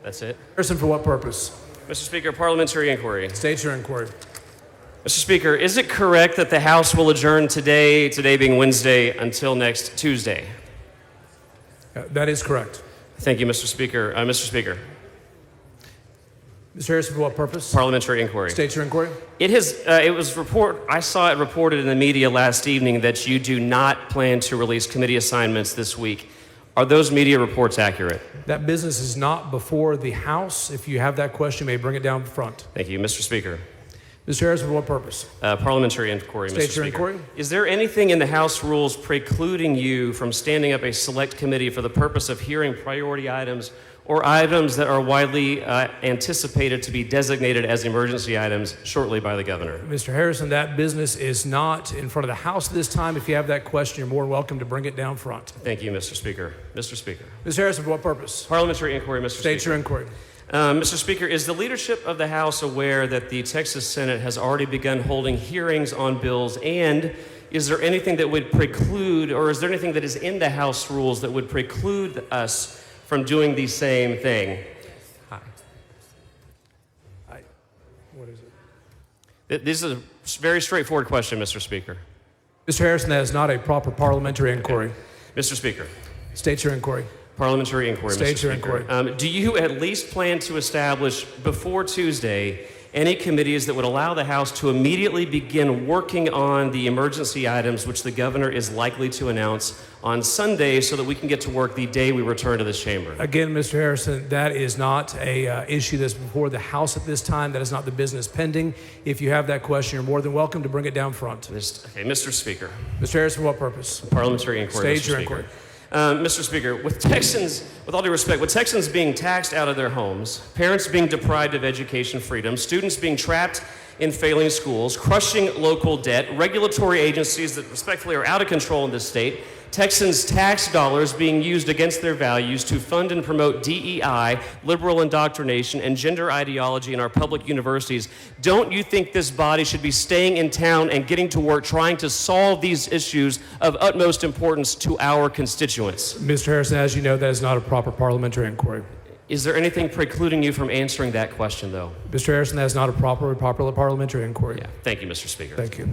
That's it. Harrison, for what purpose? Mr. Speaker, parliamentary inquiry. State your inquiry. Mr. Speaker, is it correct that the House will adjourn today being Wednesday, until next Tuesday? That is correct. Thank you, Mr. Speaker. Mr. Speaker, Mr. Harrison, for what purpose? parliamentary inquiry. State your inquiry. I saw it reported in the media last evening that you do not plan to release committee assignments this week. Are those media reports accurate? That business is not before the House. If you have that question, you may bring it down front. Thank you, Mr. Speaker. Mr. Harrison, for what purpose? Parliamentary inquiry, Mr. State your Speaker. inquiry. Is there anything in the House rules precluding you from standing up a select committee for the purpose of hearing priority items or items that are widely anticipated to be designated as emergency items shortly by the governor? Mr. Harrison, that business is not in front of the House this time. If you have that question, you're more than welcome to bring it down front. Thank you, Mr. Speaker. Mr. Speaker. Mr. Harrison, for what purpose? Parliamentary inquiry, Mr. Speaker. State your inquiry. Mr. Speaker, is the leadership of the House aware that the Texas Senate has already begun holding hearings on bills? And is there anything that would preclude, or is there anything that is in the House rules that would preclude us from doing the same thing? What is it? This is a very straightforward question, Mr. Speaker. Mr. Harrison, that is not a proper parliamentary inquiry. Mr. Speaker. State your inquiry. Parliamentary inquiry, State Mr. your Speaker. inquiry. Do you at least plan to establish before Tuesday any committees that would allow the House to immediately begin working on the emergency items which the governor is likely to announce on Sunday so that we can get to work the day we return to this chamber? Again, Mr. Harrison, that is not a issue that's before the House at this time. That is not the business pending. If you have that question, you're more than welcome to bring it down front. Okay, Mr. Speaker. Mr. Harrison, for what purpose? Parliamentary inquiry, State Mr. your Speaker. inquiry. Mr. Speaker, with all due respect, with Texans being taxed out of their homes, parents being deprived of education freedom, students being trapped in failing schools, crushing local debt, regulatory agencies that respectfully are out of control in this state, Texans' tax dollars being used against their values to fund and promote DEI, liberal indoctrination, and gender ideology in our public universities, don't you think this body should be staying in town and getting to work trying to solve these issues of utmost importance to our constituents? Mr. Harrison, as you know, that is not a proper parliamentary inquiry. Is there anything precluding you from answering that question, though? Mr. Harrison, that is not a proper parliamentary inquiry. Yeah. Thank you, Mr. Speaker. Thank you.